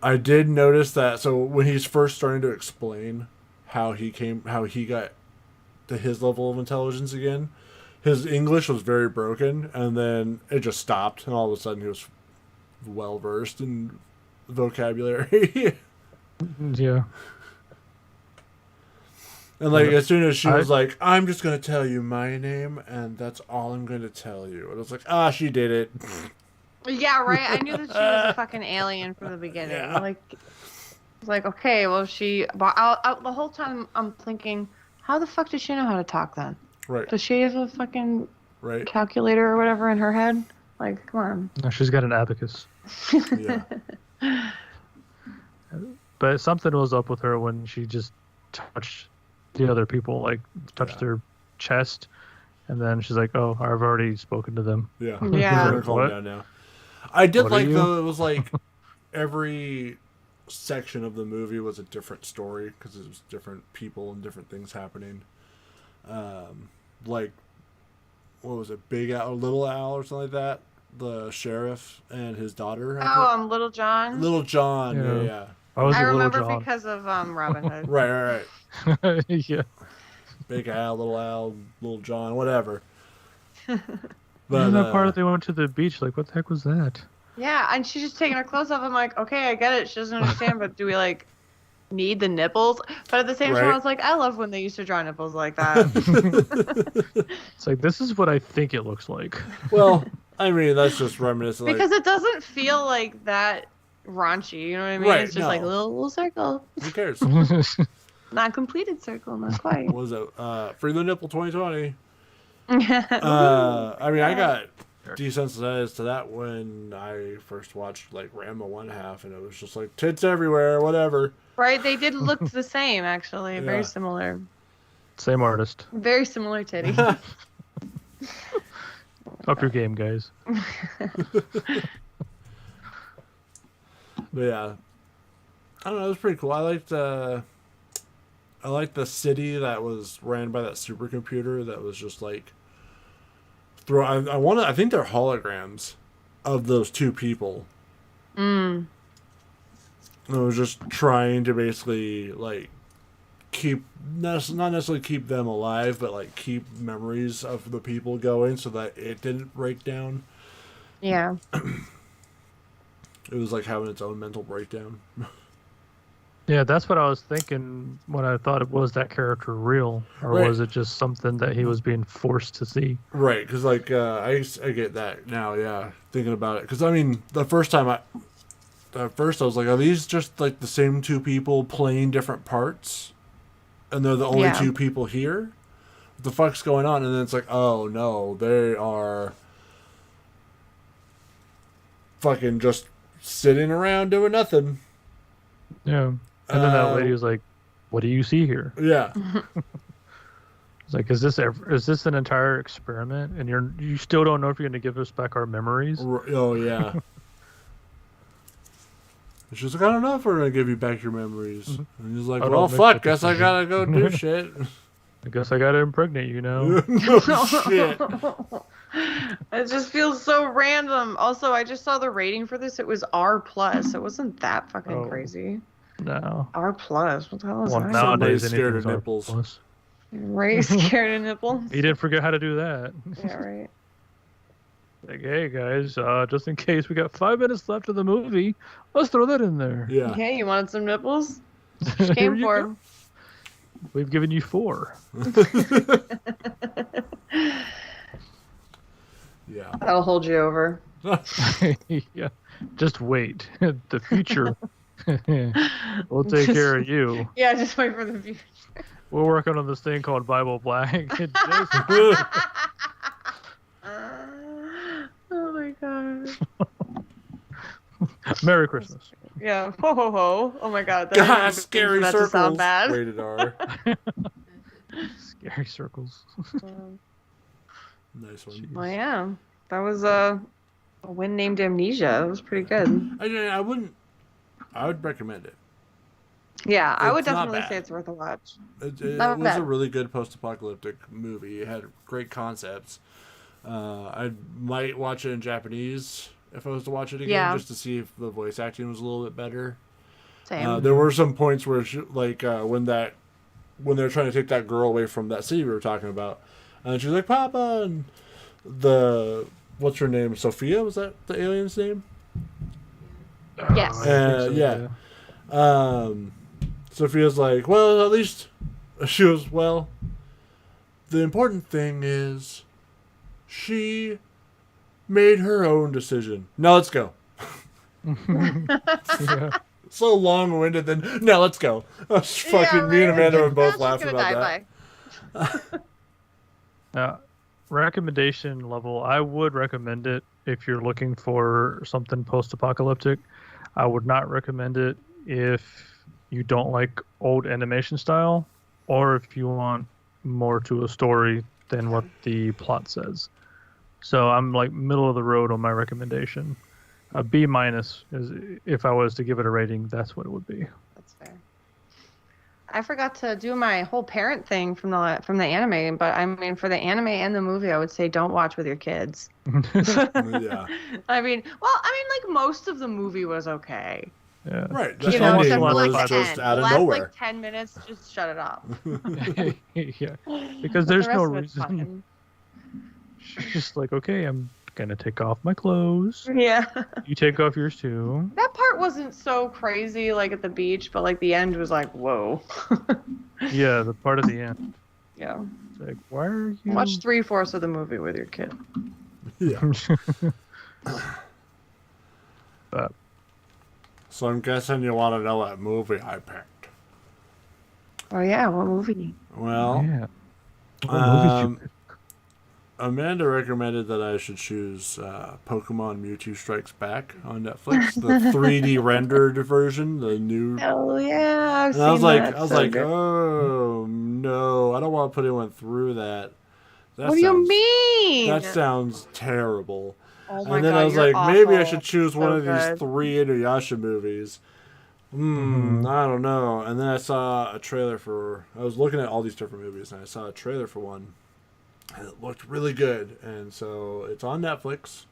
I did notice that. So when he's first starting to explain how he got to his level of intelligence again, his English was very broken, and then it just stopped, and all of a sudden he was well versed in vocabulary. Yeah. And like as soon as she was like, "I'm just gonna tell you my name, and that's all I'm gonna tell you," and I was like, she did it. Yeah, right. I knew that she was a fucking alien from the beginning. Yeah. Like, okay, well, the whole time I'm thinking, how the fuck does she know how to talk then? Right. Does she have a fucking calculator or whatever in her head? Like, come on. No, she's got an abacus. Yeah. But something was up with her when she just touched the other people, like touched their chest, and then she's like, "Oh, I've already spoken to them." Yeah. Yeah. Calm down now. I did like though it was like every section of the movie was a different story because it was different people and different things happening. Like what was it, Big Al or Little Al or something like that? The sheriff and his daughter. Little John. Little John. Yeah. I remember because of Robin Hood. Right. Yeah. Big Al, Little John, whatever. But in that part they went to the beach, like, what the heck was that? Yeah, and she's just taking her clothes off. I'm like, okay, I get it. She doesn't understand, but do we like need the nipples? But at the same time, I was like, I love when they used to draw nipples like that. It's like, this is what I think it looks like. Well, I mean, that's just reminiscent. Because it doesn't feel like that raunchy, you know what I mean? Right, it's just like a little circle. Who cares? Not completed circle, not quite. What was it? Free the Nipple 2020. I mean, I got desensitized to that when I first watched like Rambo 1/2, and it was just like tits everywhere, whatever. Right? They did look the same, actually. Yeah. Very similar. Same artist. Very similar titty. Up your game, guys. But yeah, I don't know. It was pretty cool. I liked the city that was ran by that supercomputer that was just like I think they're holograms of those two people. It was just trying to basically like not necessarily keep them alive, but like keep memories of the people going so that it didn't break down. Yeah. It was like having its own mental breakdown. Yeah, that's what I was thinking when I thought it was that character real, or was it just something that he was being forced to see? Right, because like I get that now. Yeah, thinking about it, because I mean, at first I was like, are these just like the same two people playing different parts, and they're the only two people here? What the fuck's going on? And then it's like, oh no, they are fucking just sitting around doing nothing. Yeah. And then that lady was like, "What do you see here?" Yeah. It's like, is this an entire experiment? And you still don't know if you're going to give us back our memories? Oh yeah. She's like, I don't know if we're going to give you back your memories. And he's like, well, fuck, guess I gotta go do shit. I guess I gotta impregnate you now. No shit. It just feels so random. Also, I just saw the rating for this. It was R+. It wasn't that fucking crazy. No. R+. What the hell is that? Nowadays, scared of nipples. Ray scared of nipples? He didn't forget how to do that. Yeah, right. Like, hey guys, just in case we got 5 minutes left of the movie, let's throw that in there. Yeah. Hey, you wanted some nipples? Just came for them. We've given you 4. Yeah. That'll hold you over. Yeah. Just wait. The future We'll take care of you. Yeah, just wait for the future. We're working on this thing called Bible Black. Oh my god. Merry Christmas. Yeah. Ho ho ho. Oh my god. God, scary that to circles. sound bad. Rated R. Scary circles. Nice one. Well, yeah. That was a Wind Named Amnesia. That was pretty good. I would recommend it. Yeah, I would It's not definitely bad. say it's worth a watch. It Not was bad. a really good post-apocalyptic movie. It had great concepts. I might watch it in Japanese if I was to watch it again, Yeah. just to see if the voice acting was a little bit better. Same. There were some points where, when they're trying to take that girl away from that city we were talking about, and she's like, "Papa," and what's her name? Sophia, was that the alien's name? Yes. I think so, yeah. Sophia's like, well, at least she was, well, the important thing is she made her own decision. Now let's go. Yeah. So long-winded, then, now let's go. Fucking me and Amanda were both laughing about that. Recommendation level, I would recommend it if you're looking for something post-apocalyptic. I would not recommend it if you don't like old animation style, or if you want more to a story than what the plot says. So I'm like middle of the road on my recommendation. A B- is, if I was to give it a rating, that's what it would be. That's fair. I forgot to do my whole parent thing from the anime, but I mean, for the anime and the movie, I would say don't watch with your kids. Yeah. I mean, like most of the movie was okay. Yeah. Right. You This know, ending except for like was the just end. out The of last nowhere. like 10 minutes, just shut it off. Yeah. Because But there's the no rest of it's reason. fine. She's just like, okay, I'm gonna take off my clothes. Yeah. You take off yours too. That part wasn't so crazy, like at the beach, but like the end was like, whoa. Yeah, the part of the end. Yeah. It's like, why are you? Watch 3/4 of the movie with your kid. Yeah. But So I'm guessing you want to know what movie I picked. Oh yeah, what movie? Well, yeah. What movie did you pick? Amanda recommended that I should choose Pokemon Mewtwo Strikes Back on Netflix, the 3D rendered version, the new. Oh yeah, I've And I was seen like, that. I was So like, good. oh no, I don't want to put anyone through that. That What do you sounds- mean? That sounds terrible. Oh my And then God, I was you're like, maybe I awful. should choose So one of these good. 3 Inuyasha movies. I don't know. And then I saw a trailer for. I was looking at all these different movies, and I saw a trailer for one. And it looked really good, and so it's on Netflix.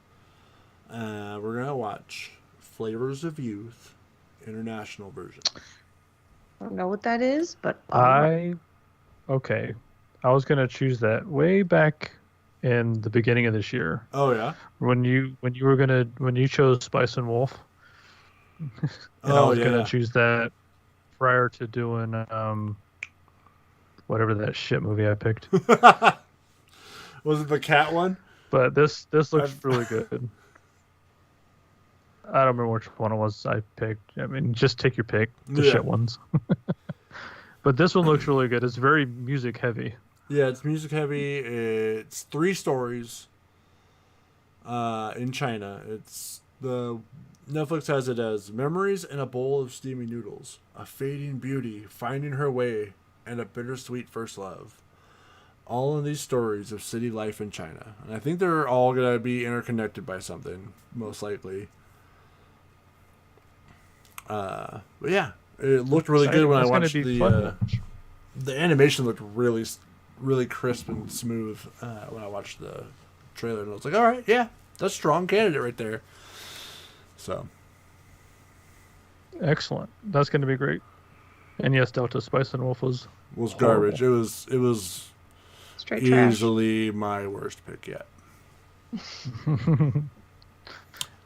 We're gonna watch Flavors of Youth, international version. I don't know what that is, but Okay. I was gonna choose that way back in the beginning of this year Oh yeah. when you chose Spice and Wolf. And I Oh was yeah. gonna choose that prior to doing whatever that shit movie I picked. Was it the cat one? But this looks I've- really good. I don't remember which one it was I picked. I mean, just take your pick, the Yeah. shit ones. But this one looks really good. It's very music heavy. Yeah, it's music heavy. It's 3 stories. In China, it's the Netflix has it as memories in a bowl of steamy noodles, a fading beauty finding her way, and a bittersweet first love. All in these stories of city life in China, and I think they're all gonna be interconnected by something, most likely. But yeah, it looked really good when I It's gonna watched be fun to watch. the animation looked really crisp and smooth when I watched the trailer, and I was like, all right, yeah, that's a strong candidate right there. So Excellent. That's going to be great. And yes, Delta Spice and Wolf was garbage. It was straight trash. easily my worst pick yet.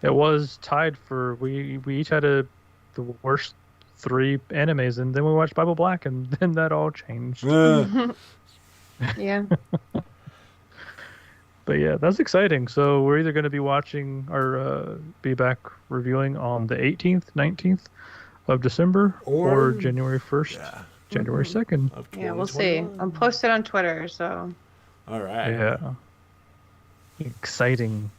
It was tied for we each had the worst 3 animes, and then we watched Bible Black, and then that all changed. Yeah. But yeah, that's exciting. So we're either going to be watching or be back reviewing on the 18th, 19th of December or Or- January 1st, Yeah. January 2nd. Of Yeah, we'll see. 2021. I'm posted on Twitter, so. All right. Yeah. Exciting.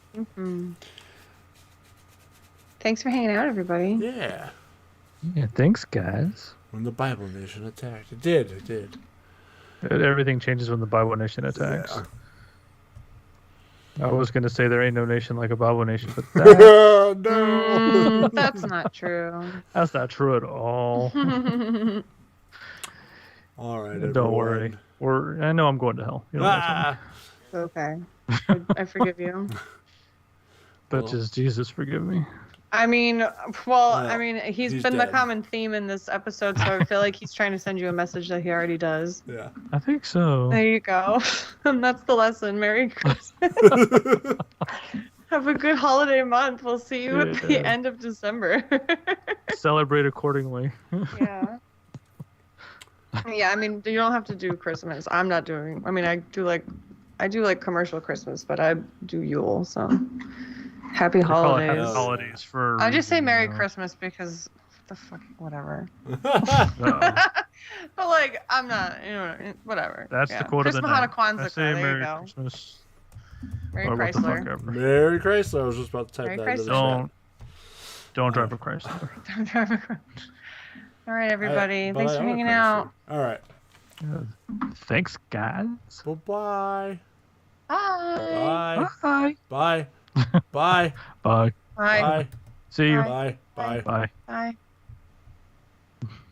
Thanks for hanging out, everybody. Yeah. Yeah, thanks, guys. When the Bible Nation attacked. It did. Everything changes when the Bible Nation attacks. Yeah. I was going to say there ain't no nation like a Bible Nation, but that, No. That's not true. that's not true at all. All right, Don't worry. I know I'm going to hell. You know that's Ah. Okay. I forgive you. But Well. just Jesus forgive me. I mean, he's he's been dead. the common theme in this episode, so I feel like he's trying to send you a message that he already does. Yeah. I think so. There you go. And that's the lesson. Merry Christmas. Have a good holiday month. We'll see you at the Yeah. end of December. Celebrate accordingly. Yeah. Yeah, I mean, you don't have to do Christmas. I'm not doing. I mean, I do like commercial Christmas, but I do Yule. So, happy They call it holidays. Happy holidays for. I just say Merry Christmas. Christmas because the fuck, whatever. Uh-oh. But like, I'm not, whatever. That's yeah. the quote of the Chris night. Mahana I Kwanzaa. say There Merry you go. Christmas. Merry or what the fuck Chrysler. ever. Merry Chrysler. I was just about to type Merry that into the Chrysler. Don't drive a Chrysler. All right, everybody. chat. Thanks Bye, for I'm a hanging Chrysler. out. All right. Thanks, guys. Bye-bye. Bye. Bye. Bye. Bye. Bye. Bye. Bye. Bye. See you. Bye. Bye. Bye. Bye. Bye.